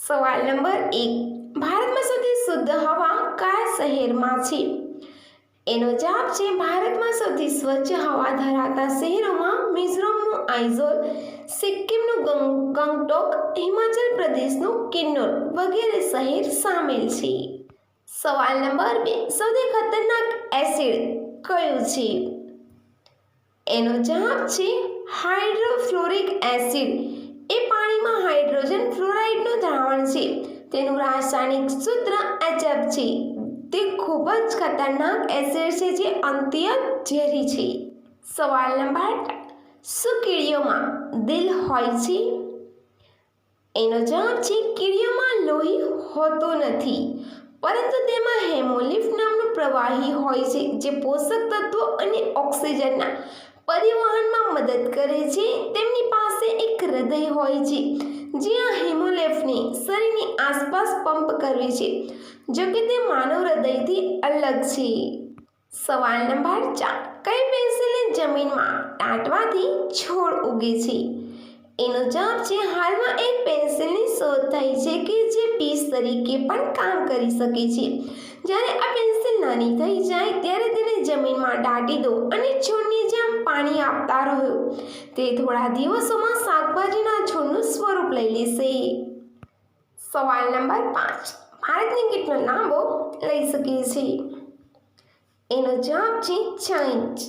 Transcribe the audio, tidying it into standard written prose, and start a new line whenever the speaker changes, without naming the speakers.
સવાલ નંબર 1. ભારતમાં સૌથી શુદ્ધ હવા કયા શહેરમાં છે? એનો જવાબ છે ભારતમાં સૌથી સ્વચ્છ હવા ધરાવતા શહેરોમાં મિઝોરમનું આઇઝોલ, સિક્કિમનું ગંગટોક, હિમાચલ પ્રદેશનું કિન્નૌર વગેરે શહેર સામેલ છે. સવાલ નંબર 2. સૌથી ખતરનાક એસિડ કયું છે? એનો જવાબ છે હાઇડ્રોફ્લોરિક એસિડ. એ પાણીમાં હાઇડ્રોજન ફ્લોરાઇડનું દ્રાવણ છે. તેનું રાસાયણિક સૂત્ર HF છે. તે ખૂબ જ ખતરનાક એસિડ છે જે અત્યંત ઝેરી છે. સવાલ નંબર 3. શું કીડીઓમાં દિલ હોય છે? એનો જવાબ છે કીડીઓમાં લોહી હોતું નથી, પરંતુ તેમાં હેમોલિમ્ફ નામનું પ્રવાહી હોય છે જે પોષક તત્વો અને ઓક્સિજનના પરિવહનમાં મદદ કરે છે. તેમની પાસે એક હૃદય હોય છે જે આ હેમોલિમ્ફને શરીરની આસપાસ પંપ કરે છે, જો કે તે માનવ હૃદયથી અલગ છે. સવાલ નંબર 4. કઈ પેન્સિલને જમીનમાં દાટવાથી છોડ ઉગે છે? એનો જવાબ છે હાલમાં એક પેન્સિલની શોધ થઈ છે કે જે પીસ તરીકે પણ કામ કરી શકે છે. જ્યારે આ પેન્સિલ નાની થઈ જાય ત્યારે તેને જમીનમાં દાટી દો અને છોડની જેમ પાણી આપતા રહો. તે થોડા દિવસોમાં શાકભાજીના છોડનું સ્વરૂપ લઈ લેશે. સવાલ નંબર 5. ભારતને કેટલો લાંબો લઈ શકે છે? એનો જવાબ છે 6 ઇંચ.